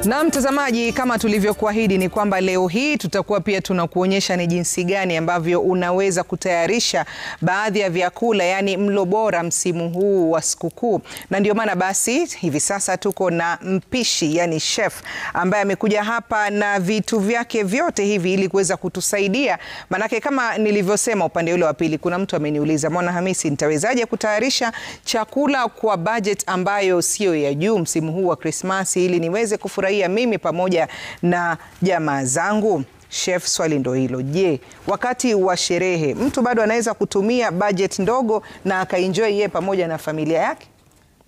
Na mtazamaji, kama tulivyokuahidi ni kwamba leo hii tutakuwa pia tunakuonyesha ni jinsi gani ambavyo unaweza kutayarisha baadhi ya vyakula, yani mlo bora msimu huu wa sikukuu. Na ndio maana basi hivi sasa tuko na mpishi, yani chef, ambaye amekuja hapa na vitu vyake vyote hivi ili kuweza kutusaidia. Manake kama nilivyosema upande ule wa pili, kuna mtu ameniuliza, Mwana Hamisi, nitawezaje kutayarisha chakula kwa budget ambayo sio ya juu msimu huu wa Krismasi ili niweze kufurahia mimi pamoja na jamaa zangu? Chef, swali ndo hilo. Je, wakati wa sherehe mtu bado anaweza kutumia budget ndogo na akaenjoy yeye pamoja na familia yake?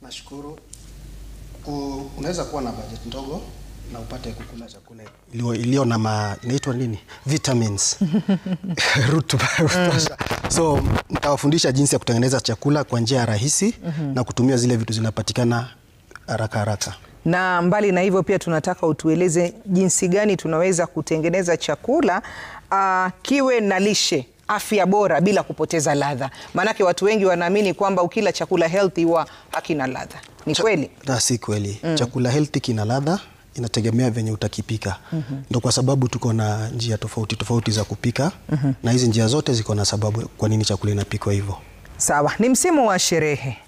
Nashukuru. Unaweza kuwa na budget ndogo na upate kukula chakula iliyo na inaitwa nini? Vitamins. So nitawafundisha jinsi ya kutengeneza chakula kwa njia rahisi na kutumia zile vitu zinapatikana haraka haraka. Na mbali na hivyo pia tunataka utueleze jinsi gani tunaweza kutengeneza chakula kiwe na lishe, afya bora bila kupoteza ladha. Manake watu wengi wanaamini kwamba ukila chakula healthy huwa hakina ladha. Ni kweli? Na si kweli. Chakula healthy kina ladha, inategemea venye utakipika. Ndio kwa sababu tuko na njia tofauti tofauti za kupika, na hizi njia zote ziko na sababu kwa nini chakula inapikwa hivyo. Sawa, ni msimu wa sherehe.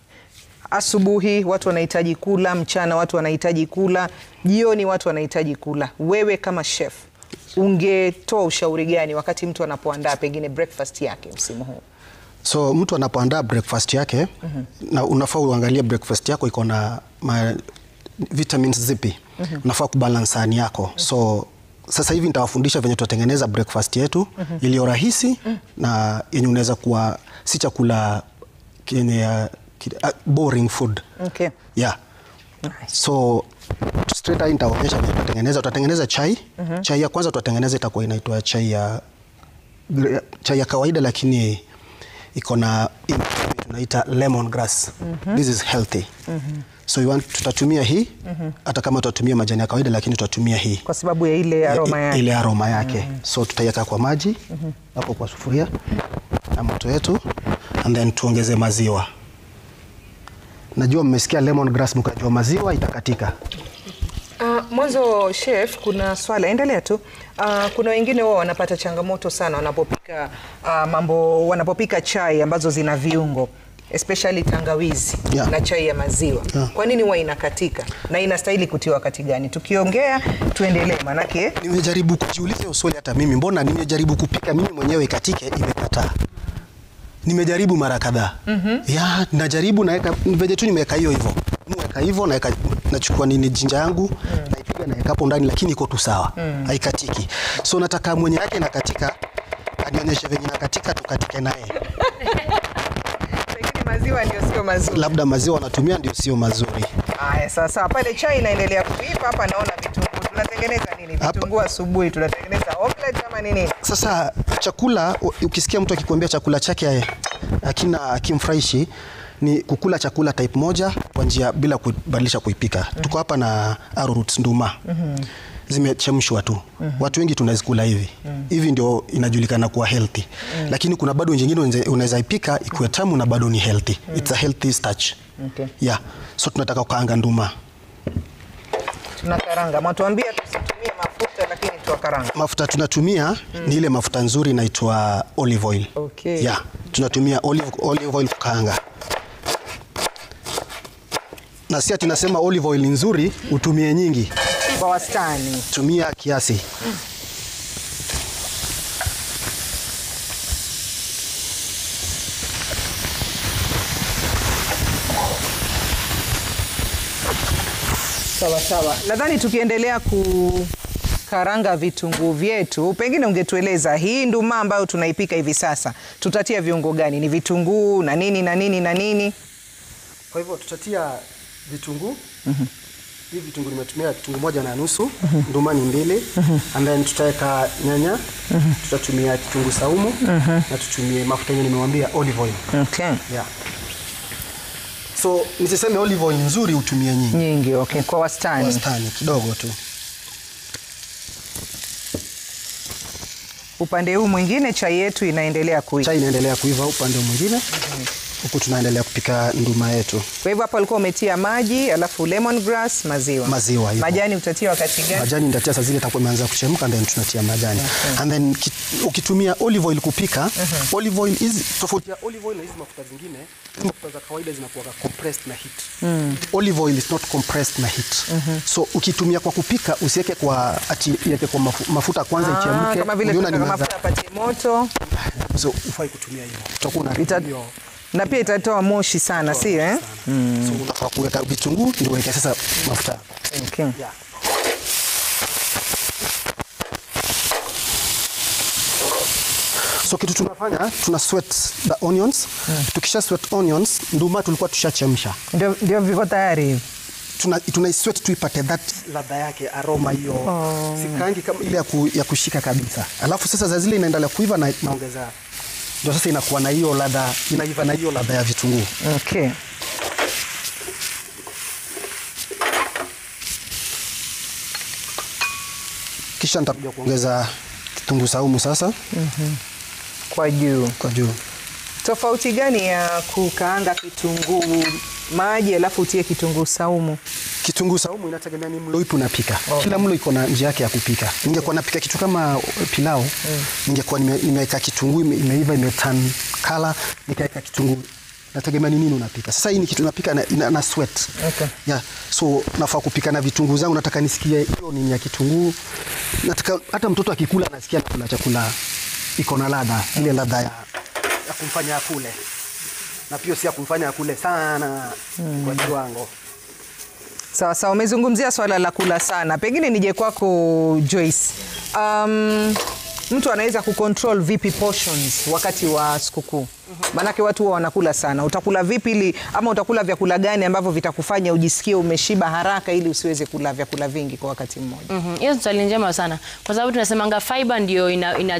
Asubuhi watu wanahitaji kula, mchana watu wanahitaji kula, jioni watu wanahitaji kula. Wewe kama chef, ungetoa ushauri gani wakati mtu anapoandaa pengine breakfast yake msimu huu? So mtu anapoandaa breakfast yake, na unafaa uangalie breakfast yako iko na vitamins zipi. Unafaa kubalance sahani yako. So sasa hivi nitawafundisha venye tutatengeneza breakfast yetu iliyo rahisi na yenye unaweza kuwa si chakula kenye boring food. Okay. Yeah. Nice. So straight away nitaonyesha vile tutatengeneza chai. Chai ya kwanza tutatengeneza itakuwa inaitwa chai ya kawaida, lakini iko na tunaita lemongrass. This is healthy. So tutatumia hii hata kama tutatumia majani ya kawaida, lakini tutatumia hii kwa sababu ya ile aroma yake. Ile aroma yake. So tutaiweka kwa maji hapo kwa sufuria na moto wetu, and then tuongeze maziwa. Najua mmesikia lemongrass, mkajua maziwa itakatika. Mwanzo chef, kuna swala, endelea tu. Kuna wengine wao wanapata changamoto sana wanapopika wanapopika chai ambazo zina viungo, especially tangawizi na chai ya maziwa. Kwa nini huwa inakatika na inastahili kutiwa wakati gani? Tukiongea tuendelee, manake nimejaribu kujiuliza swali hata mimi, mbona nimejaribu kupika mimi mwenyewe ikatike, imekataa. Nimejaribu mara kadhaa. Ya, najaribu naweka veje tu nimeweka hiyo hivyo. Nimeweka hivyo na nachukua nini jinja yangu naipiga na hapo ndani, lakini iko tu sawa. Haikatiki. So nataka mwenye yake nakatika anionyeshe venye nakatika, tukatike naye. Lakini maziwa ndio sio mazuri. Labda maziwa wanatumia ndio sio mazuri. Haya, sasa pale chai inaendelea kuiva, hapa naona vitunguu. Tunatengeneza nini? Vitunguu asubuhi tunatengeneza omelette kama nini? Sasa chakula, ukisikia mtu akikwambia chakula chake akimfurahishi, ni kukula chakula type moja kwa njia bila kubadilisha kuipika. Tuko hapa na arrowroot, nduma. Zimechemshwa tu. Watu wengi tunazikula hivi. Hivi ndio inajulikana kuwa healthy. Lakini kuna bado nyingine unaweza ipika ikuwe tamu na bado ni healthy. It's a healthy starch. Okay. Yeah. So tunataka kukaanga nduma. Tunakaranga. Matuambia tusitumie mafuta, lakini tuwakaranga. Mafuta tunatumia ni ile mafuta nzuri inaitwa olive oil. Okay. Yeah. Tunatumia olive oil kukaanga. Na si ati nasema olive oil nzuri utumie nyingi. Kwa wastani. Tumia kiasi. Sawa sawa. Nadhani tukiendelea kukaranga vitunguu vyetu, pengine ungetueleza hii nduma ambayo tunaipika hivi sasa, tutatia viungo gani? Ni vitunguu na nini na nini na nini? Kwa hivyo tutatia vitunguu. Hii vitunguu nimetumia kitunguu 1.5, nduma ni 2, and then tutaweka nyanya, tutatumia kitunguu saumu, na tutumie mafuta yenye nimewambia olive oil. Okay. Yeah. So nisiseme olive oil nzuri utumie nyingi. Nyingi, okay, kwa wastani. Kwa wastani kidogo tu. Upande huu mwingine chai yetu inaendelea kuiva. Chai inaendelea kuiva upande mwingine. huku tunaendelea kupika nduma yetu. Kwa hivyo hapa ulikuwa umetia maji, alafu lemongrass, maziwa. Maziwa hivyo. Majani utatia wakati gani? Majani nitatia saa zile itakuwa imeanza kuchemka, then tunatia majani. And then ukitumia olive oil kupika, olive oil hizi tofauti ya olive oil na hizi mafuta zingine, mafuta za kawaida zinakuwa compressed na heat. Olive oil is not compressed na heat. So ukitumia kwa kupika usiweke kwa iweke kwa mafuta kwanza ichemke. Kama vile mafuta pate moto. So ufai kutumia hiyo. Utakuwa na na pia itatoa moshi sana, si eh? So unafaa kuweka vitunguu ndio uweke sasa mafuta. Okay. Yeah. So kitu tunafanya, tuna sweat the onions. Tukisha sweat onions, nduma tulikuwa tushachemsha. Ndio viko tayari hivi. Tuna sweat tu ipate that ladha yake, aroma hiyo. Sikangi kama ile ya kushika kabisa. Alafu sasa za zile inaendelea kuiva na naongeza. Ndio sasa inakuwa na hiyo ladha, inaiva na hiyo ladha ya vitunguu. Okay. Kisha nitakuja kuongeza kitunguu saumu sasa. Kwa juu. Kwa juu. Tofauti gani ya kukaanga kitunguu maji alafu utie kitunguu saumu? Kitunguu saumu inategemea ni mlo ipi unapika. Kila mlo iko na njia yake ya kupika. Ningekuwa napika kitu kama pilau, ningekuwa nimeweka kitunguu imeiva imetan color, nikaweka kitunguu. Nategemea ni nini unapika. Sasa hii ni kitu napika na sweat. Okay. Yeah. So nafaa kupika na vitunguu zangu, nataka nisikie hiyo nini ya kitunguu. Nataka hata mtoto akikula anasikia kula chakula iko na ladha, ile ladha ya kumfanya akule. Na pia si ya kumfanya akule sana kwa kiwango. Sawa sawa, umezungumzia swala la kula sana. Pengine nije kwako Joyce. Mtu anaweza kucontrol vipi portions wakati wa sikukuu? Manake watu wanakula sana. Utakula vipi ili ama utakula vyakula gani ambavyo vitakufanya ujisikie umeshiba haraka ili usiweze kula vyakula vingi kwa wakati mmoja? Hiyo swali njema sana. Kwa sababu tunasemanga fiber ndio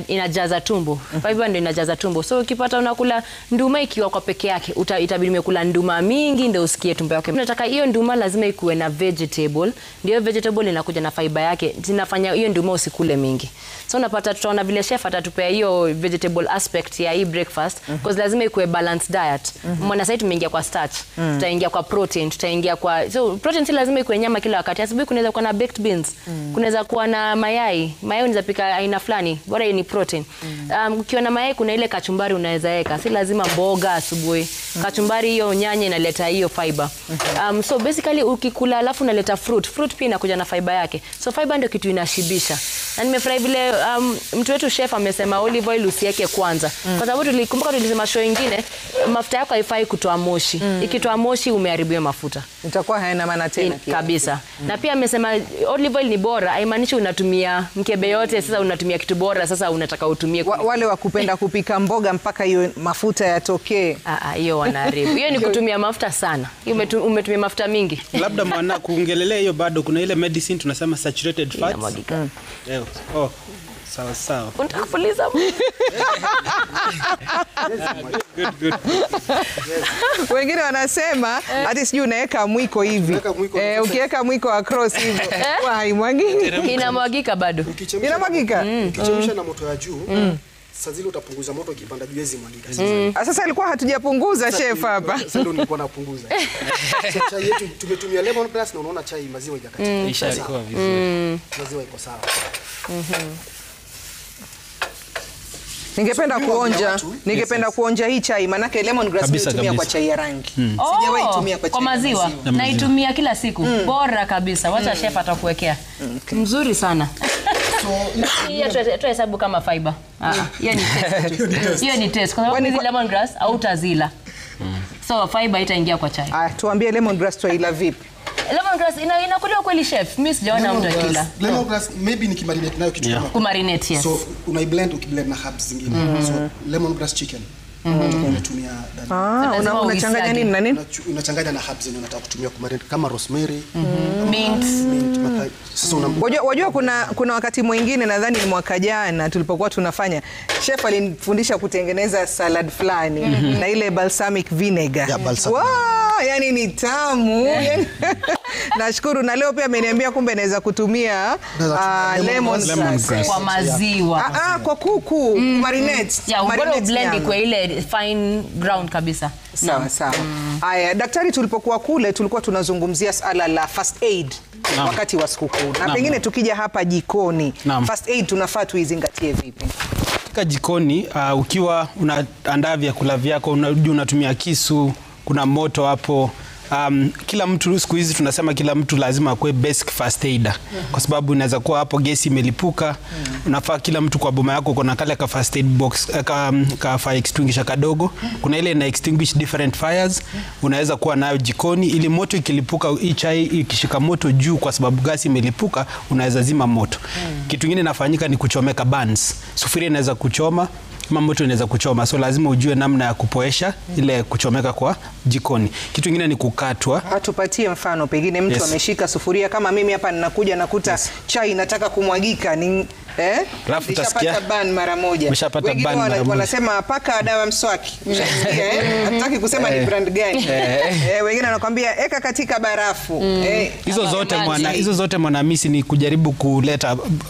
inajaza tumbo. Fiber ndio inajaza tumbo. So ukipata unakula nduma ikiwa kwa peke yake, itabidi umekula nduma mingi ndio usikie tumbo yako. Unataka hiyo nduma lazima ikuwe na vegetable. Ndio vegetable inakuja na fiber yake. Zinafanya hiyo nduma usikule mingi. So unapata tutaona vile chef atatupea hiyo vegetable aspect ya hii breakfast because lazima ikuwe balanced diet. Maana sasa tumeingia kwa starch, tutaingia kwa protein, tutaingia kwa so protein si lazima ikuwe nyama kila wakati. Asubuhi kunaweza kuwa na baked beans, kunaweza kuwa na mayai. Mayai unaweza pika aina fulani, bora ni protein. Ukiwa na mayai kuna ile kachumbari unaweza weka. Si lazima mboga asubuhi. Kachumbari hiyo nyanya inaleta hiyo fiber. So basically ukikula alafu unaleta fruit pia inakuja na fiber yake. So fiber ndio kitu inashibisha. Na nimefurahi vile mtu wetu chef amesema olive oil usiweke kwanza. Kwa sababu tulisema show nyingine mafuta yako haifai kutoa moshi. Ikitoa moshi umeharibiwa mafuta. Itakuwa haina maana tena kabisa. Na pia amesema olive oil ni bora, haimaanishi unatumia mkebe yote sasa unatumia kitu bora sasa unataka utumie wale wa kupenda kupika mboga mpaka hiyo mafuta yatokee. Hiyo wanaharibu. Hiyo ni kutumia mafuta sana. Hiyo umetumia mafuta mingi. Labda maana kuongelelea hiyo bado kuna ile medicine tunasema saturated fats. Sawa. Unatafuliza. Good. Wengine wanasema hadi sijui unaweka mwiko hivi. Ukiweka mwiko across hivyo haimwagiki. Inamwagika bado. Inamwagika. Ukichemsha na moto ya juu, sasa zile utapunguza moto ikipanda juu hizi mwagika. Sasa ilikuwa hatujapunguza chef hapa. Sasa ndio nilikuwa napunguza. Chai yetu tumetumia lemongrass na unaona chai maziwa haijakata. Ishakuwa vizuri. Maziwa iko sawa. Ningependa kuonja hii chai manake lemongrass nimetumia kwa chai ya rangi. Sijawahi tumia kwa chai kwa maziwa. Naitumia kila siku. Bora kabisa. Wacha chef atakuwekea. Mzuri sana. Hiyo tuhesabu kama fiber. Hiyo ni taste. Hiyo ni taste. Kwa sababu lemongrass au utazila. So fiber itaingia kwa chai. Tuambie lemongrass tuila vipi? Lemongrass inakuliwa kweli chef? Mimi sijaona mtu akila. Lemongrass maybe nikimarinate nayo kitu kama. Kumarinate, yes. So ukiblend na herbs zingine. So lemongrass chicken. Unatumia unachanganya nini na nini? Unachanganya na herbs zenye unataka kutumia kumarinate kama rosemary, mint. Sasa wajua kuna wakati mwingine nadhani ni mwaka jana tulipokuwa tunafanya chef alinifundisha kutengeneza salad fulani na ile balsamic vinegar. Yeah, balsamic. Wow! Yani ni tamu. Nashukuru, na leo pia ameniambia kumbe naweza kutumia lemon grass kwa maziwa. Kwa kuku marinate. Marinate blend kwa ile fine ground kabisa. Sawa sawa. Haya, daktari, tulipokuwa kule tulikuwa tunazungumzia swala la first aid wakati wa sikukuu. Na pengine tukija hapa jikoni, first aid tunafaa tuizingatie vipi? Katika jikoni ukiwa unaandaa vyakula vyako, unatumia kisu, kuna moto hapo. Kila mtu siku hizi tunasema kila mtu lazima akuwe basic first aider, kwa sababu inaweza kuwa hapo gesi imelipuka. Unafaa kila mtu kwa boma yako kuna kale ka first aid box, ka fire extinguisher kadogo. Kuna ile ina extinguish different fires, unaweza kuwa nayo jikoni ili moto ikilipuka, hii chai ikishika moto juu kwa sababu gasi imelipuka, unaweza zima moto. Kitu kingine inafanyika ni kuchomeka burns. Sufuria inaweza kuchoma, moto inaweza kuchoma, so lazima ujue namna ya kupoesha ile kuchomeka kwa jikoni. Kitu kingine ni kukatwa. Tupatie mfano, pengine mtu ameshika sufuria kama mimi hapa, ninakuja nakuta chai nataka kumwagika, Alafu utasikia ban mara moja. Wengine wanasema paka dawa mswaki. Hataki kusema ni brand gani. Wengine wanakuambia eka katika barafu. Hizo zote Mwanamisi ni kujaribu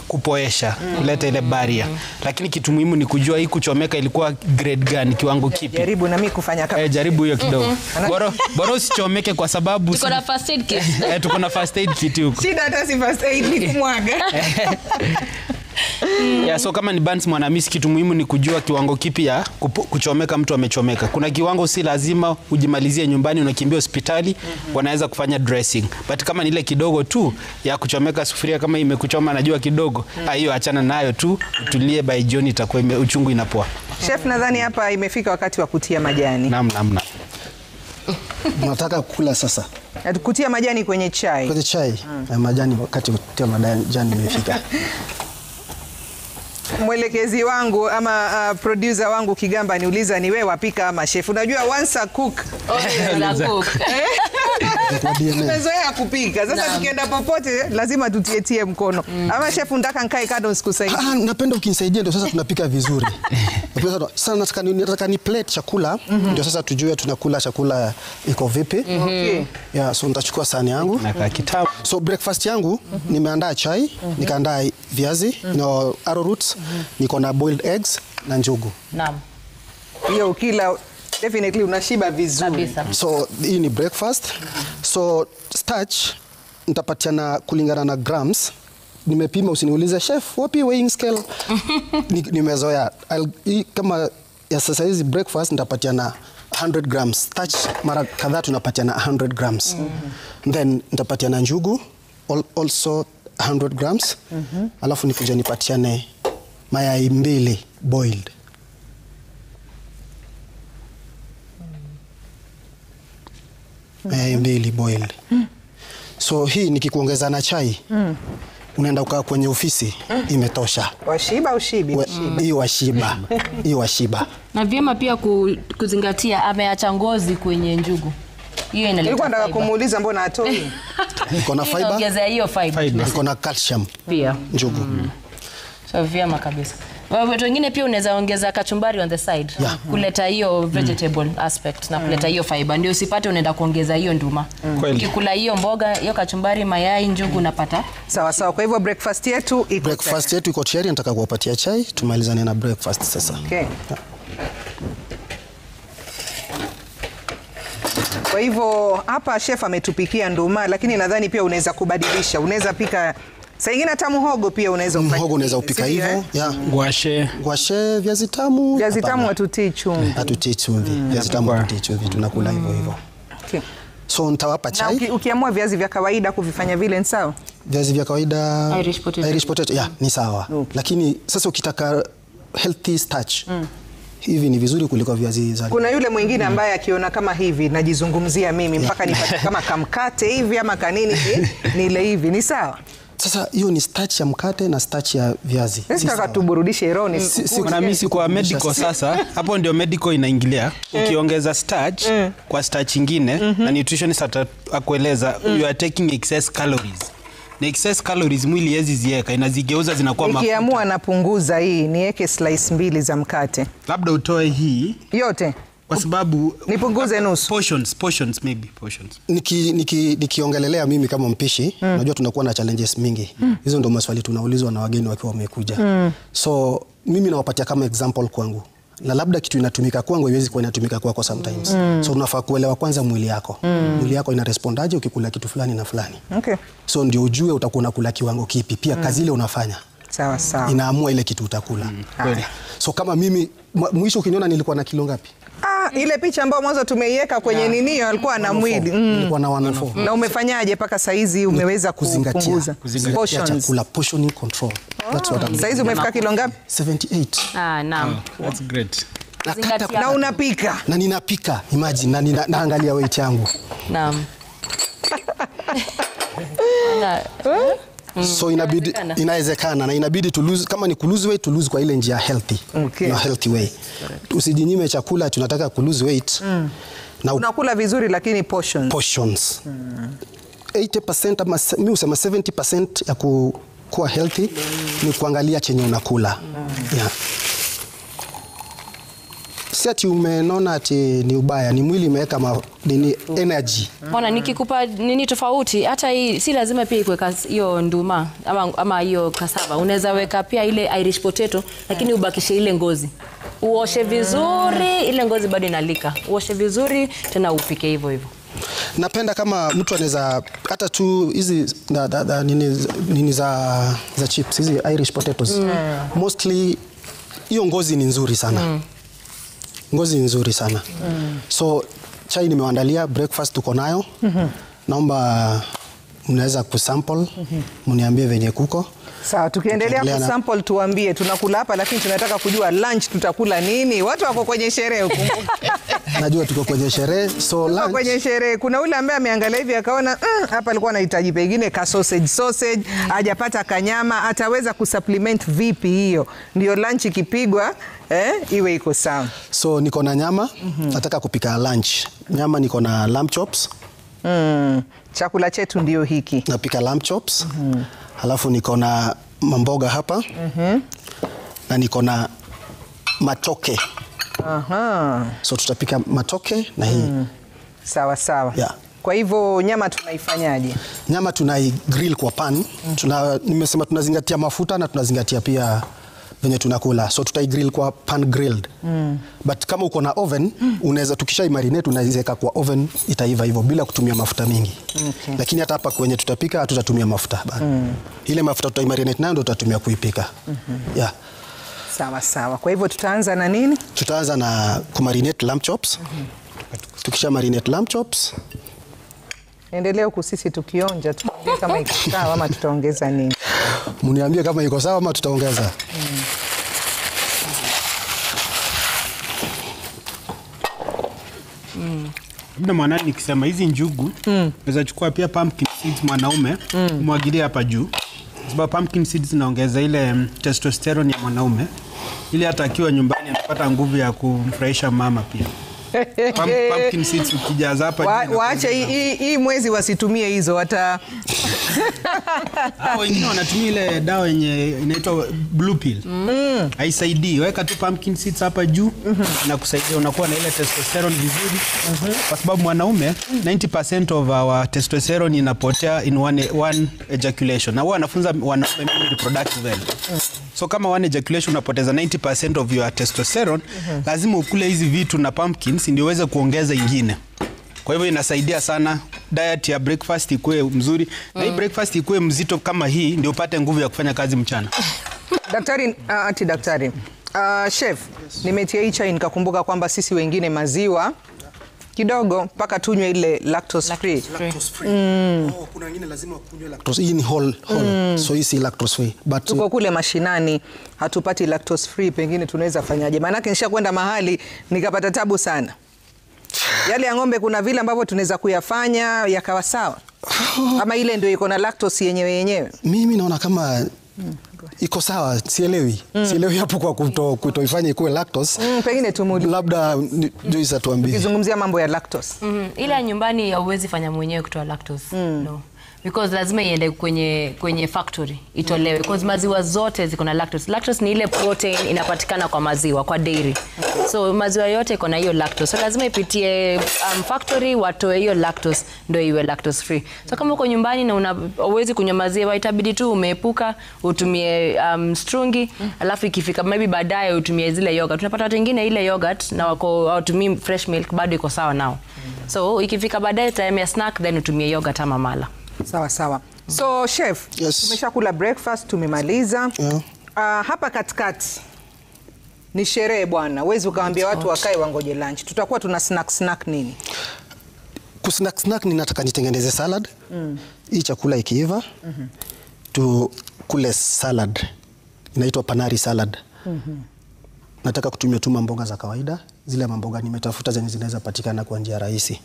kupoesha, kuleta ile barrier. Lakini kitu muhimu ni kujua hii kuchomeka ilikuwa grade gani, kiwango kipi. Jaribu na mimi kufanya kama. Jaribu hiyo kidogo. Bora usichomeke kwa sababu tuko na first aid kit. Tuko na first aid kit huko. Shida hata si first aid ni kumwaga. So kama ni burns Mwanamisi, kitu muhimu ni kujua kiwango kipi ya kuchomeka mtu amechomeka. Kuna kiwango si lazima ujimalizie nyumbani, unakimbia hospitali, wanaweza kufanya dressing. But kama ni ile kidogo tu ya kuchomeka sufuria, kama imekuchoma najua kidogo, hiyo achana nayo tu, utulie, by jioni itakuwa uchungu inapoa. Chef, nadhani hapa imefika wakati wa kutia majani. Naam. Unataka kula sasa? Kutia majani kwenye chai. Kwenye chai. Majani, wakati kutia majani imefika. Mwelekezi wangu ama producer wangu Kigamba niuliza, ni wewe wapika ama chef? Unajua once a cook always a cook. Tumezoea kupika. Sasa tukienda popote lazima tutietie mkono. Ama chef, nataka nikae kando nisikusaidia. Napenda ukinisaidia ndio sasa tunapika vizuri. Sasa nataka ni plate chakula ndio sasa tujue tunakula chakula iko vipi. So nitachukua sahani yangu. Na kitabu. So breakfast yangu nimeandaa chai, nikaandaa viazi, arrowroot, niko na boiled eggs na njugu. Naam. Hiyo ukila definitely unashiba vizuri. So hii ni breakfast. So starch nitapatiana kulingana na grams. Nimepima, usiniulize chef wapi weighing scale. Nimezoea. Kama ya sasa hizi breakfast nitapatiana 100 grams. Starch mara kadhaa tunapatiana 100 grams. Then nitapatiana njugu also 100 grams. Alafu nikuja nipatiane mayai 2 boiled. Mayai 2 boiled. So hii nikikuongeza na chai, unaenda ukaa kwenye ofisi, imetosha. Washiba ushibi? Hii washiba. Na vyema pia kuzingatia ameacha ngozi kwenye njugu. Hiyo inaleta. Nilikuwa nataka kumuuliza mbona hatoi. Iko na fiber. Ongeza hiyo fiber. Iko na calcium pia. Njugu. So vyema kabisa. Watu wengine pia unaweza ongeza kachumbari on the side. Kuleta hiyo vegetable aspect na kuleta hiyo fiber. Ndio usipate unaenda kuongeza hiyo nduma. Ukikula hiyo mboga, hiyo kachumbari, mayai, njugu unapata. Sawa sawa. Kwa hivyo breakfast yetu iko tayari. Nataka kuwapatia chai, tumalizane na breakfast sasa. Okay. Kwa hivyo hapa chef ametupikia nduma, lakini nadhani pia unaweza kubadilisha. Unaweza pika saa nyingine hata muhogo pia unaweza ufanya. Muhogo unaweza upika hivyo. Gwashe, viazi tamu. Viazi tamu hatutii chumvi. Hatutii chumvi. Viazi tamu hatutii chumvi, tunakula hivyo. Okay. So nitawapa chai. Na ukiamua viazi vya kawaida kuvifanya vile ni sawa? Viazi vya kawaida Irish potato. Ni sawa. Lakini sasa ukitaka healthy starch, hivi ni vizuri kuliko viazi za. Kuna yule mwingine ambaye akiona kama hivi, najizungumzia mimi mpaka nipate kama kamkate hivi ama kanini ni ile hivi, ni sawa? Sasa hiyo ni starch ya mkate na starch ya viazi. Sasa tuburudishe ironi. Mwanamisi kwa medical sasa, hapo ndio medical inaingilia. Ukiongeza starch kwa starch nyingine na nutritionist atakueleza you are taking excess calories. Na excess calories mwili hizi zieka inazigeuza zinakuwa mafuta. Nikiamua napunguza hii, niweke slice 2 za mkate. Labda utoe hii yote. Kwa sababu nipunguze nusu. Portions maybe. Nikiongelelea mimi kama mpishi, najua tunakuwa na challenges mingi. Hizo ndo maswali tunaulizwa na wageni wakiwa wamekuja. So mimi nawapatia kama example kwangu. Na labda kitu inatumika kwangu haiwezi kuwa inatumika kwako sometimes. So unafaa kuelewa kwanza mwili yako. Mwili yako ina respondaje ukikula kitu fulani na fulani. Okay. So ndio ujue utakuwa unakula kiwango kipi. Pia kazi ile unafanya. Sawa sawa. Inaamua ile kitu utakula. So kama mimi mwisho ukiniona nilikuwa na kilo ngapi? Ile picha ambayo mwanzo tumeiweka kwenye ninio alikuwa na mwili. Nilikuwa na 104. Na umefanyaje mpaka saizi umeweza kupunguza? Chakula, portioning control. That's what I'm doing. Saizi umefika kilo ngapi? 78. Naam. That's great. Na unapika. Na ninapika, imagine, na naangalia weight yangu. Naam. So inawezekana na inabidi to lose, kama ni lose weight to lose kwa ile njia healthy. Okay. Na healthy way. Usijinyime chakula tunataka lose weight. Na unakula vizuri lakini portions. 80% ama mimi usema 70% ya kuwa healthy ni kuangalia chenye unakula. Yeah. Si ati umenona ati ni ubaya, ni mwili imeweka energy. Mbona nikikupa nini tofauti, hata hii si lazima pia ikuweka hiyo nduma ama hiyo cassava. Unaweza weka pia ile Irish potato lakini ubakishe ile ngozi. Uoshe vizuri, ile ngozi bado inalika. Uoshe vizuri tena upike hivyo hivyo. Napenda kama mtu anaweza hata tu hizi nini za chips, hizi Irish potatoes. Mostly hiyo ngozi ni nzuri sana. Ngozi nzuri sana. So chai nimewaandalia, breakfast tuko nayo. Naomba mnaweza kusample, mniambie venye kuko. Sawa, tukiendelea kusample tuambie tunakula hapa, lakini tunataka kujua lunch tutakula nini. Watu wako kwenye sherehe huko. Najua tuko kwenye sherehe, so lunch. Kwenye sherehe kuna ule ambaye ameangalia hivi akaona hapa alikuwa anahitaji pengine ka sausage, hajapata kanyama, ataweza kusupplement vipi hiyo? Ndio lunch ikipigwa iwe iko sawa. So niko na nyama, nataka kupika lunch. Nyama niko na lamb chops. Chakula chetu ndio hiki. Napika lamb chops. Halafu niko na mamboga hapa. Na niko na matoke. So tutapika matoke na hii. Sawa sawa. Yeah. Kwa hivyo nyama tunaifanyaje? Nyama tunai grill kwa pan. Nimesema tunazingatia mafuta na tunazingatia pia venye tunakula. So tutai grill kwa pan grilled. But kama uko na oven, unaweza tukishai marinate unaweza kwa oven itaiva hivyo bila kutumia mafuta mingi. Okay. Lakini hata hapa kwenye tutapika hatutatumia mafuta bado. Ile mafuta tutai marinate nayo ndio tutatumia kuipika. Yeah. Sawa sawa. Kwa hivyo tutaanza na nini? Tutaanza na kumarinate lamb chops. Tukisha marinate lamb chops, endelea huku sisi tukionja tu kama iko sawa ama tutaongeza nini. Mniambie kama iko sawa ama tutaongeza. Labda mwanani nikisema hizi njugu, unaweza chukua pia pumpkin seeds mwanaume, umwagilie hapa juu. Sababu pumpkin seeds zinaongeza ile testosterone ya mwanaume. Ili hata akiwa nyumbani anapata nguvu ya kumfurahisha mama pia. Pumpkin seeds ukijaza hapa waache hii mwezi wasitumie hizo hata wengine wanatumia ile dawa yenye inaitwa blue pill. Haisaidii. Weka tu pumpkin seeds hapa juu na kusaidia unakuwa na ile testosterone vizuri. Kwa sababu mwanaume 90% of our testosterone inapotea in one ejaculation. Na wao wanafunza wanaume reproductive health. So kama one ejaculation unapoteza 90% of your testosterone, lazima ukule hizi vitu na pumpkins ndio uweze kuongeza ingine. Kwa hivyo inasaidia sana diet ya breakfast ikuwe mzuri. Na hii breakfast ikuwe mzito kama hii ndio upate nguvu ya kufanya kazi mchana. Daktari, chef, nimetia hii chai nikakumbuka kwamba sisi wengine maziwa kidogo mpaka tunywe ile lactose free. Kuna wengine lazima kunywe lactose. Hii ni whole. So hii si lactose free. But tuko kule mashinani hatupati lactose free, pengine tunaweza fanyaje? Maana yake nishakwenda mahali nikapata tabu sana. Yale ya ng'ombe kuna vile ambavyo tunaweza kuyafanya yakawa sawa. Ama ile ndio iko na lactose yenyewe. Mimi naona kama iko sawa, sielewi. Sielewi hapo kwa kutoifanya ikuwe lactose. Pengine tumuli. Labda Joyce atuambie. Ukizungumzia mambo ya lactose. Ile nyumbani hauwezi fanya mwenyewe kutoa lactose. No. because lazima iende kwenye factory itolewe, because maziwa zote ziko na lactose. Lactose ni ile protein inapatikana kwa maziwa, kwa dairy. So maziwa yote iko na hiyo lactose. So lazima ipitie factory watoe hiyo lactose ndio iwe lactose free. So kama uko nyumbani na huwezi kunywa maziwa, itabidi tu umeepuka utumie strungi, alafu ikifika maybe baadaye utumie zile yogurt. Tunapata watu wengine ile yogurt na wako hawatumii fresh milk, bado iko sawa nao. So ikifika baadaye time ya snack, then utumie yogurt ama mala. Sawa sawa. So chef, Yes. tumeshakula breakfast, tumemaliza. Hapa katikati ni sherehe bwana. Huwezi ukaambia watu wakae wangoje lunch. Tutakuwa tuna snack nini? Snack ninataka nitengeneze salad. Hii chakula ikiiva, tukule salad. Inaitwa panari salad. Nataka kutumia tu mboga za kawaida. Zile mboga nimetafuta zenye zinaweza patikana kwa njia rahisi.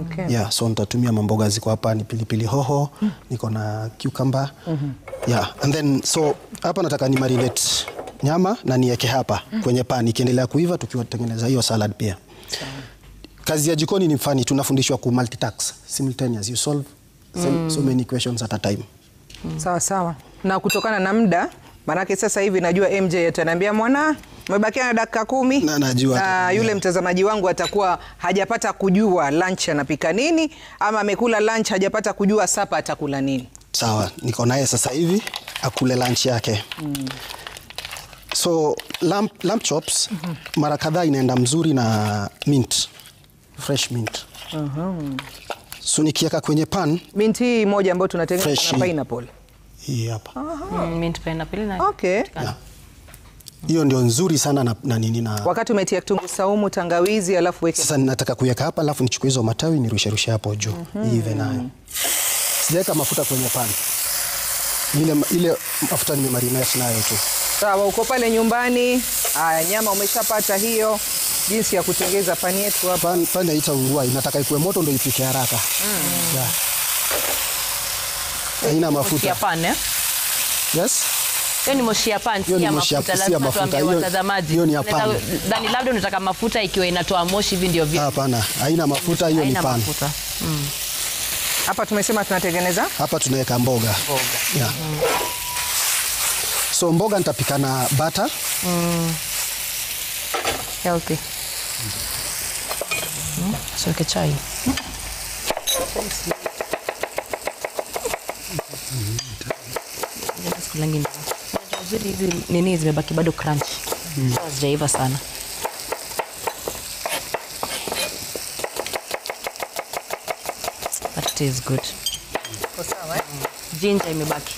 Okay. Yeah, so nitatumia mboga ziko hapa, ni pilipili hoho, niko na cucumber. Yeah, and then so hapa nataka ni marinate nyama na niweke hapa kwenye pan ikiendelea kuiva tukiwatengeneza hiyo salad pia. Kazi ya jikoni ni fani, tunafundishwa ku multitask, simultaneous, you solve so many questions at a time. Sawa sawa. Na kutokana na muda, manake sasa hivi najua MJ ataniambia mwana umebakia na dakika 10. Na najua na yule mtazamaji wangu atakuwa hajapata kujua lunch anapika nini, ama amekula lunch hajapata kujua sapa atakula nini. Sawa, niko naye sasa hivi akule lunch yake. So lamb chops mara kadhaa inaenda mzuri na mint, fresh mint. So nikiweka kwenye pan, Mint hii moja ambayo tunatengeneza Fresh. na pineapple. hii hapa. Mint pineapple na Okay. Hiyo ndio nzuri sana na nini na Wakati umetia kitunguu saumu, tangawizi, alafu weke. sasa nataka kuweka hapa, alafu nichukue hizo matawi nirushe hapo juu. Hivi nayo. Sijaweka mafuta kwenye pan. Ile mafuta nimemarinate nayo tu. Sawa, uko pale nyumbani. Nyama umeshapata hiyo. Jinsi ya kutengeza pani yetu hapa. Pan haitaungua, inataka ikuwe moto ndio ipike haraka. Yeah. Haina mafuta. ya pan, eh? Yes? Hiyo ni moshi ya pan, Hiyo ni si ya moshi ya- mafuta. si ya Lazima mafuta. tuambie Hiyo- watazamaji. hiyo ni ya pan. Dani, labda unataka mafuta ikiwa inatoa moshi hivi ndio vile. Hapana, haina mafuta, hiyo ni Haina pan. mafuta. Hapa tumesema tunatengeneza Hapa tunaweka mboga. Yeah. So mboga nitapika na butter. Healthy. So chai. Hizi nini zimebaki bado crunch. Hazijaiva sana. But it is good. sawa. Ginger imebaki.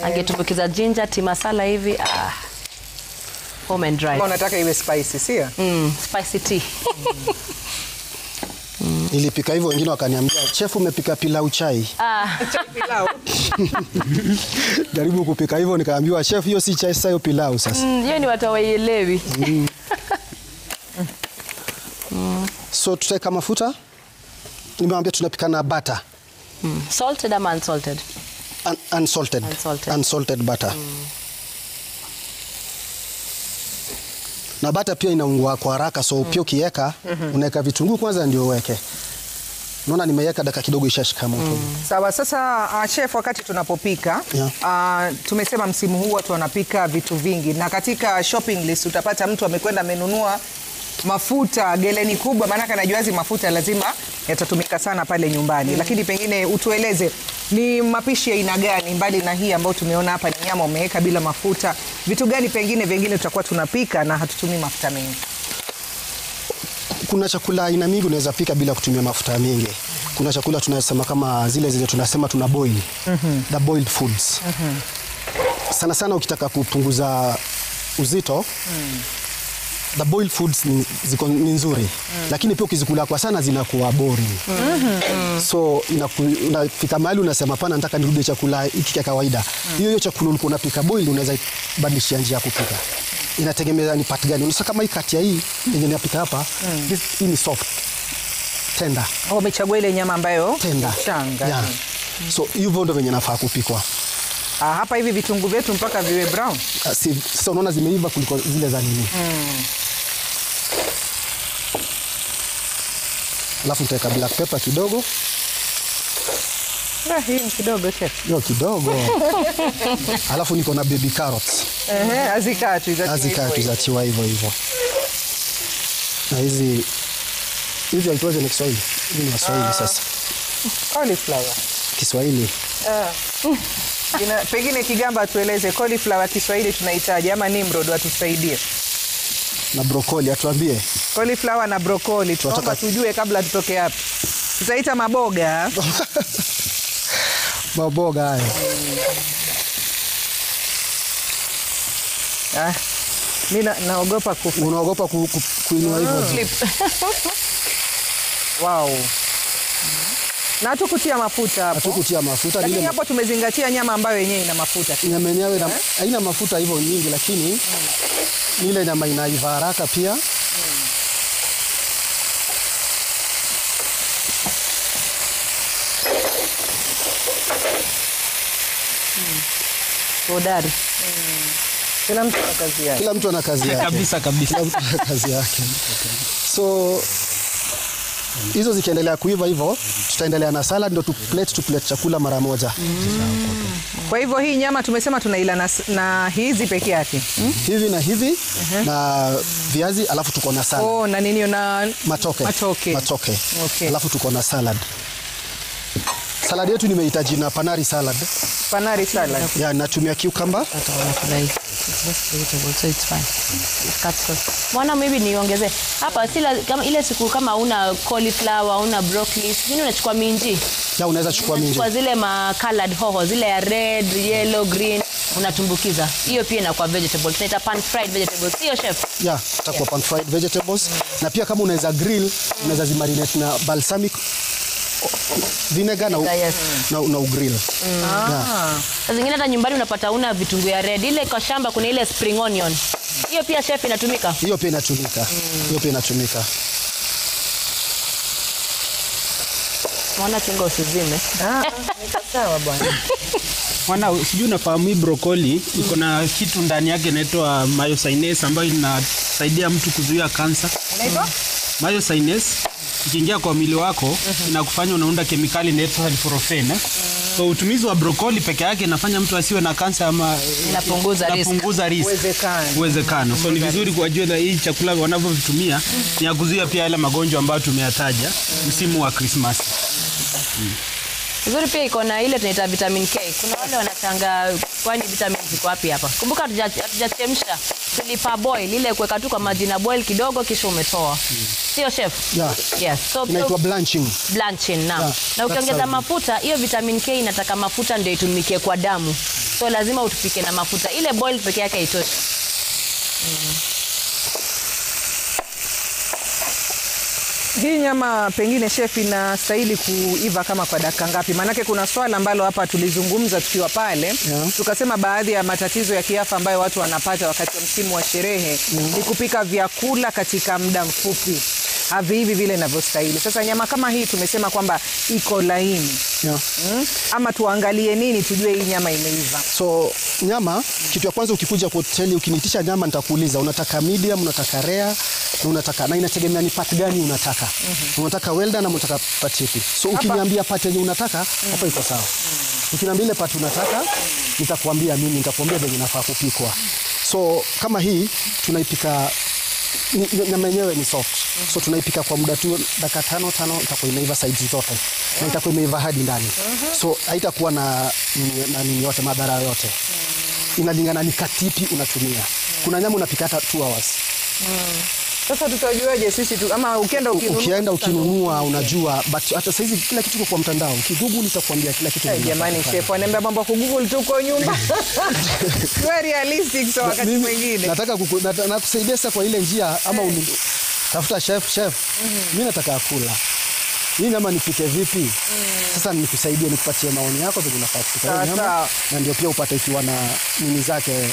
Angetumbukiza ginger, timasala hivi. Home and dry. Kama unataka iwe spicy, sio? Spicy tea. Nilipika hivyo, wengine wakaniambia chef umepika pilau chai. Pilau. Jaribu kupika hivyo, nikaambiwa chef hiyo si chai, sasa hiyo pilau sasa. Hiyo ni watu hawaielewi. So tutaweka mafuta. Nimewambia tunapika na butter. Salted ama unsalted? Unsalted. Unsalted butter. Na butter pia inaungua kwa haraka, so pia ukiweka unaweka vitunguu kwanza ndio uweke. Naona nimeweka dakika kidogo ishashika moto. Sawa, sasa chef, wakati tunapopika tumesema msimu huu watu wanapika vitu vingi, na katika shopping list utapata mtu amekwenda amenunua mafuta geleni kubwa, maana anajua hizi mafuta lazima yatatumika sana pale nyumbani. Lakini pengine utueleze ni mapishi ya aina gani mbali na hii ambayo tumeona hapa, ni nyama umeweka bila mafuta, vitu gani pengine tutakuwa tunapika na hatutumii mafuta mengi? Kuna chakula aina mingi unaweza pika bila kutumia mafuta mengi. Kuna chakula tunasema kama zile tunasema tuna boil. The boiled foods. Sana sana ukitaka kupunguza uzito, the boiled foods ni nzuri. Lakini pia ukizikula kwa sana zinakuwa boring. So unafika mahali unasema pana nataka nirudie chakula hiki cha kawaida. Hiyo chakula ulikuwa unapika boiled unaweza badilishia njia ya kupika. Inategemea ni part gani. Unasema kama hii kati ya hii yenye napika hapa, hii ni soft. Tender. Umechagua ile nyama ambayo Tender. changa. Yeah. So hivyo ndio venye nafaa kupikwa. Hapa hivi vitunguu vyetu mpaka viwe brown. Sasa unaona zimeiva kuliko zile za nini. Alafu nitaweka black pepper kidogo. Hii ni kidogo chef. Hiyo kidogo. Alafu niko na baby carrots. Azikatu zatiwa hivyo. Na hizi haitwaje ni Kiswahili? Hizi ni Kiswahili sasa. Cauliflower. Kiswahili. Pengine Kigamba tueleze cauliflower Kiswahili tunahitaji ama Nimrod atusaidie. Na broccoli atuambie. Cauliflower na broccoli tunaomba tujue kabla tutoke hapa. Tutaita maboga. Maboga haya. Mimi naogopa kufa. Unaogopa kuinua hivyo? Wow. Na hatukutia mafuta hapo. Hatukutia mafuta. Lakini hapo tumezingatia nyama ambayo yenyewe ina mafuta. Nyama yenyewe haina mafuta hivyo nyingi, lakini ile nyama inaiva haraka pia. Hodari. Kila mtu ana kazi yake. Kila mtu ana kazi yake. Kabisa. Kila mtu ana kazi yake. So hizo zikiendelea kuiva hivyo, tutaendelea na salad, ndio tu plate chakula mara moja. Kwa hivyo hii nyama tumesema tunaila na hizi peke yake. Hivi na hivi na viazi, alafu tuko na salad. Na nini na matoke. Okay. Alafu tuko na salad. Salad yetu nimehitaji na panari salad. Panari salad. Yeah, natumia cucumber. Mwana maybe niongezee. Hapa kama ile siku kama una cauliflower, una broccoli, nini unachukua minji? Ya unaweza chukua minji. Kwa zile colored hoho, zile ya red, yellow, green unatumbukiza. Hiyo pia inakuwa vegetable. Tunaita pan fried vegetables. Sio chef? Yeah, itakuwa pan fried vegetables. Na pia kama unaweza grill, unaweza zimarinate na balsamic vinegar na ugrill. Zingine hata nyumbani unapata una vitunguu ya red. Ile kwa shamba kuna ile spring onion. Hiyo pia chef inatumika? Hiyo pia inatumika. Mwana kinga usizime. Nika sawa bwana. Mwana sijui unafahamu hii broccoli iko na kitu ndani yake inaitwa myosinase ambayo inasaidia mtu kuzuia kansa. Inaitwa? Myosinase ikiingia kwa mwili wako inakufanya unaunda kemikali inaitwa sulforaphane. So utumizi wa broccoli peke yake inafanya mtu asiwe na kansa ama inapunguza risk. Uwezekano. So ni vizuri kujua hii chakula wanavyovitumia ni ya kuzuia pia yale magonjwa ambayo tumeyataja msimu wa Christmas. Vizuri pia iko na ile tunaita vitamin K. Kuna wale wanachanga kwani vitamin ziko wapi hapa? Kumbuka hatujachemsha. Tulipa boil ile kuweka tu kwa maji na boil kidogo kisha umetoa. Sio chef? Yeah. Yes. So inaitwa blanching. Naam. Yeah, na ukiongeza mafuta, hiyo vitamin K inataka mafuta ndio itumike kwa damu. So lazima utupike na mafuta. Ile boil peke yake haitoshi. Hii nyama pengine chef inastahili kuiva kama kwa dakika ngapi? Maanake kuna swala ambalo hapa tulizungumza tukiwa pale. Tukasema baadhi ya matatizo ya kiafya ambayo watu wanapata wakati wa msimu wa sherehe ni kupika vyakula katika muda mfupi. Haviivi vile inavyostahili. Sasa nyama kama hii tumesema kwamba iko laini. Ama tuangalie nini tujue hii nyama imeiva? So nyama, kitu ya kwanza ukikuja kwa hoteli ukinitisha nyama nitakuuliza unataka medium, unataka rare, na inategemea ni part gani unataka. Unataka well done ama unataka part ipi? So ukiniambia part yenye unataka, hapa iko sawa. Ukiniambia ile part unataka, nitakwambia mimi, nitakwambia venye inafaa kupikwa. So kama hii tunaipika nyama yenyewe ni soft. So tunaipika kwa muda tu dakika 5 itakuwa imeiva sides zote. Na itakuwa imeiva hadi ndani. So haitakuwa na nini yote, madhara yote. Inalingana ni katipi unatumia. Kuna nyama unapika hata 2 hours. Sasa tutajuaje sisi tu ama ukienda ukinunua unajua, but hata sasa hizi kila kitu kwa mtandao. Ukigoogle itakwambia kila kitu. Jamani chef, wanaambia mambo kwa Google tu kwa nyumba. Very realistic so wakati mwingine. Nataka nakusaidia sasa kwa ile njia ama tafuta chef. Mimi nataka kula. Hii nyama nipike vipi? Sasa nikusaidie nikupatie maoni yako vile unafaa kupika nyama. Na ndio pia upate ikiwa na nini zake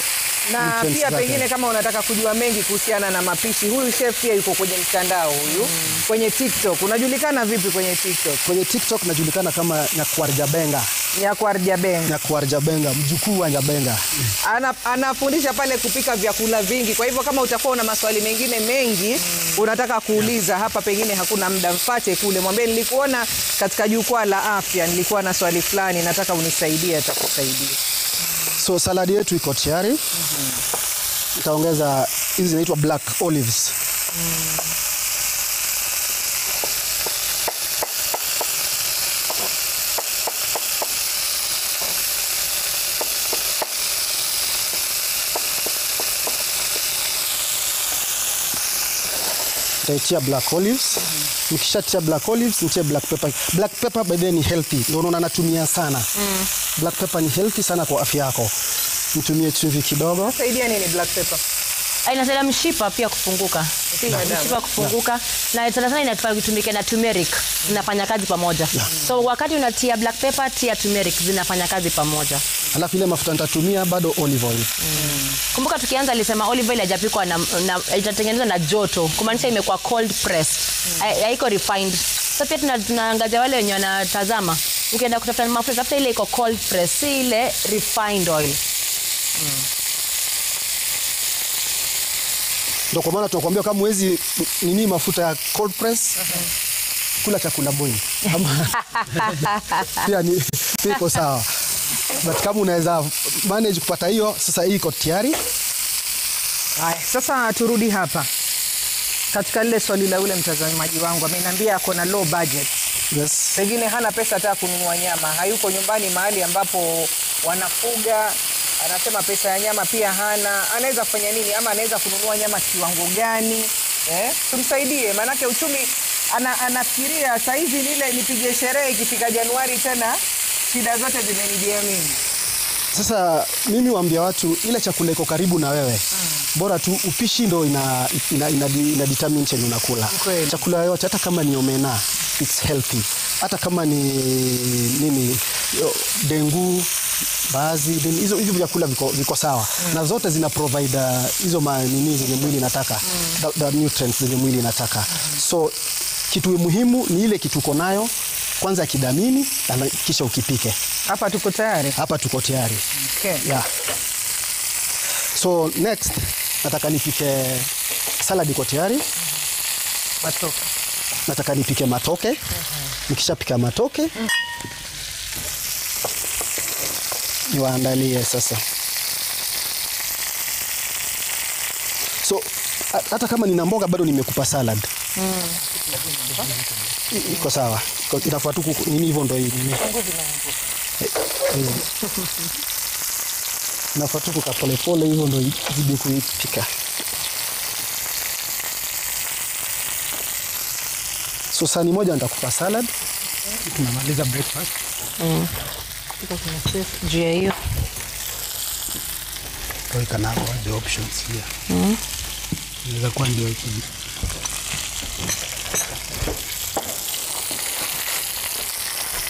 Na pia pengine kama unataka kujua mengi kuhusiana na mapishi, huyu chef pia yuko kwenye mtandao huyu. Kwenye TikTok. Unajulikana vipi kwenye TikTok? Kwenye TikTok najulikana kama Nyakwarjabenga. Nyakwarjabenga. Nyakwarjabenga, mjukuu wa Nyabenga. Anafundisha pale kupika vyakula vingi. Kwa hivyo kama utakuwa una maswali mengine mengi unataka kuuliza hapa, pengine hakuna muda, mfate kule. Mwambie nilikuona katika jukwaa la afya, nilikuwa na swali fulani, nataka unisaidie, atakusaidia. So saladi yetu iko tayari. Nitaongeza hizi zinaitwa black olives. Nitaitia black olives. Nikishatia black olives, nitie black pepper. Black pepper by the way ni healthy. Ndio unaona natumia sana. Black pepper ni healthy sana kwa afya yako. Nitumie chumvi kidogo. Saidia nini black pepper? Inasaidia mshipa pia kufunguka. Mshipa kufunguka. Na sana inatufaa kutumika na turmeric. Zinafanya kazi pamoja. So wakati unatia black pepper, tia turmeric, zinafanya kazi pamoja. Alafu ile mafuta nitatumia bado olive oil. Kumbuka tukianza alisema olive oil haijapikwa na itatengenezwa na joto. Kumaanisha imekuwa cold pressed. Haiko refined. So pia tunaangazia wale wenye wanatazama. Ukienda kutafuta mafuta, tafuta ile iko cold pressed, si ile refined oil. Ndio kwa maana tunakuambia kama mwezi nini mafuta ya cold press, kula chakula boil. Pia ni iko sawa. But kama unaweza manage kupata hiyo, sasa hii iko tayari. Haya, sasa turudi hapa. Katika lile swali la ule mtazamaji wangu, ameniambia ako na low budget. Yes. Pengine hana pesa hata kununua nyama, hayuko nyumbani mahali ambapo wanafuga, anasema pesa ya nyama pia hana. Anaweza kufanya nini, ama anaweza kununua nyama kiwango gani? Tumsaidie, manake uchumi anafikiria saa hizi lile nipige sherehe ikifika Januari tena shida zote zimenijia mimi. Sasa mimi waambia watu ile chakula iko karibu na wewe. Bora tu upishi ndo ina determine chenye unakula. Chakula yote hata kama ni omena, it's healthy. Hata kama ni nini dengu, baadhi hizo vyakula viko sawa. Na zote zina provide hizo nini zenye mwili inataka, the nutrients zenye mwili inataka. So kitu muhimu ni ile kitu uko nayo kwanza kidamini, kisha ukipike. Hapa tuko tayari. Hapa tuko tayari. Okay. Yeah. So next nataka nipike salad iko tayari. Matoke. Nataka nipike matoke. Nikishapika matoke niwaandalie sasa. So hata kama nina mboga bado nimekupa salad. Iko sawa. Inafaa tu nini hivyo ndio nini. Inafaa tu kuka pole hivyo ndio zidi kuipika. So sani moja nitakupa salad. Tunamaliza breakfast. Tuko kuna chef juu ya hiyo. Kwa now the options here. Inaweza kuwa ndio hiki.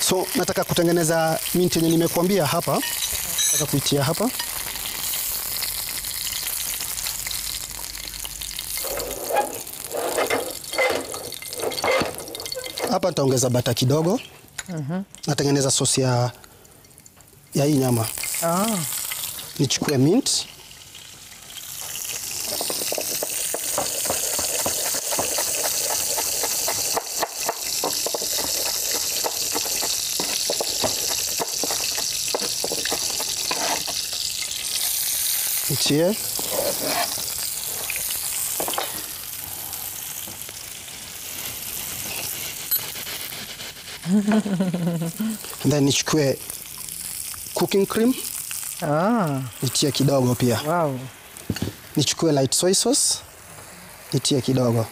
So nataka kutengeneza mint yenye nimekuambia hapa. Nataka kuitia hapa. Hapa nitaongeza bata kidogo. Natengeneza sosi ya hii nyama. Nichukue mint. Nitie. Then nichukue cooking cream. Nitie kidogo pia. Wow. Nichukue light soy sauce. Nitie kidogo.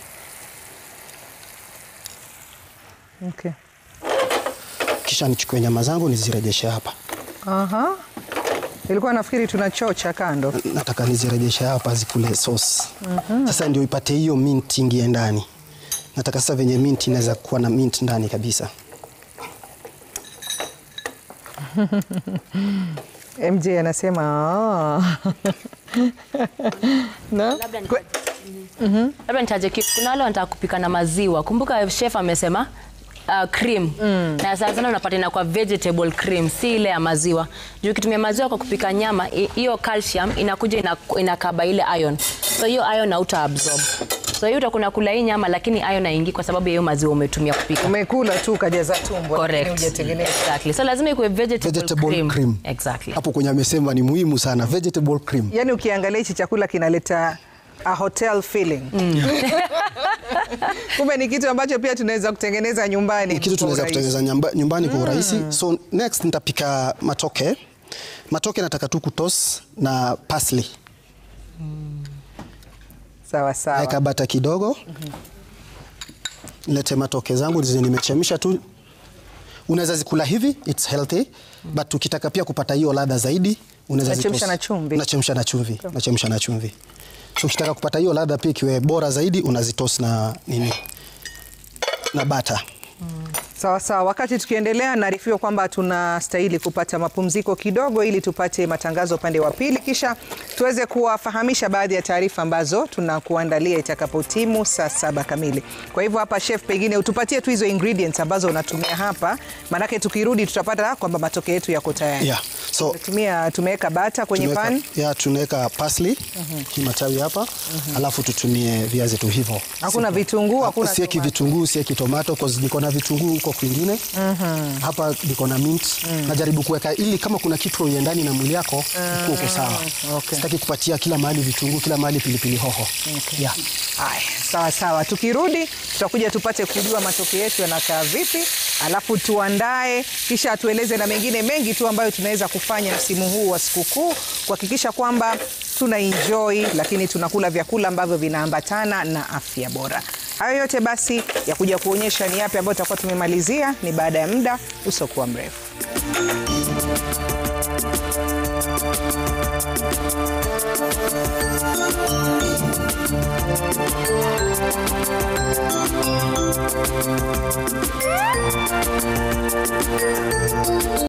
Okay. Kisha nichukue nyama zangu nizirejeshe hapa. Nilikuwa nafikiri tunachocha kando. Nataka nizirejeshe hapa zikule sauce. Sasa ndio ipate hiyo mint ingie ndani. Nataka sasa venye mint inaweza kuwa na mint ndani kabisa. MJ anasema no? Labda nitaje kitu. Kuna wale wanataka kupika na maziwa. Kumbuka chef amesema cream. Na sana unapata na kwa vegetable cream, si ile ya maziwa. Juu ukitumia maziwa kwa kupika nyama, hiyo calcium inakuja inakaba ile iron. So hiyo iron hauta absorb. So hiyo utakuna kula hii nyama lakini iron haingii kwa sababu hiyo maziwa umetumia kupika. Umekula tu kajaza tumbo. Correct. Hujatengeneza. Exactly. So lazima ikuwe vegetable cream. Exactly. Hapo kwenye amesema ni muhimu sana vegetable cream. Yaani ukiangalia hichi chakula kinaleta a hotel feeling. Kumbe ni kitu ambacho pia tunaweza kutengeneza nyumbani. Ni kitu tunaweza kutengeneza nyumbani kwa urahisi. So next nitapika matoke. Matoke nataka tu kutoss na parsley. Sawa sawa. Weka bata kidogo. Lete matoke zangu hizi nimechemsha tu. Unaweza zikula hivi, it's healthy. But ukitaka pia kupata hiyo ladha zaidi, unaweza zitoss. Na chumvi. Nachemsha na chumvi. Okay. Nachemsha na chumvi. So ukitaka kupata hiyo ladha pia kiwe bora zaidi, unazitoss na nini? Na bata. Sawa sawa. Wakati tukiendelea, naarifiwa kwamba tunastahili kupata mapumziko kidogo ili tupate matangazo upande wa pili, kisha tuweze kuwafahamisha baadhi ya taarifa ambazo tunakuandalia itakapotimu saa 7 kamili. Kwa hivyo hapa chef, pengine utupatie tu hizo ingredients ambazo unatumia hapa, manake tukirudi tutapata kwamba matoke yetu yako tayari. Yeah. So tumeweka bata kwenye pan. Yeah, tunaweka parsley, hii matawi hapa. Alafu tutumie viazi tu hivyo. Hakuna vitunguu, hakuna sieki vitunguu, sieki tomato cause niko na vitunguu huko kwingine. Hapa niko na mint. Najaribu kuweka ili kama kuna kitu ndani na mwili yako uko sawa. Okay. Sitaki kupatia kila mahali vitunguu, kila mahali pilipili hoho. Okay. Yeah. Haya, sawa sawa. Tukirudi tutakuja tupate kujua matoke yetu yanakaa vipi, alafu tuandae, kisha tueleze na mengine mengi tu ambayo tunaweza kufanya msimu huu wa sikukuu kuhakikisha kwamba tuna enjoy lakini tunakula vyakula ambavyo vinaambatana na afya bora. Hayo yote basi ya kuja kuonyesha ni yapi ambayo tutakuwa tumemalizia ni baada ya muda usiokuwa mrefu.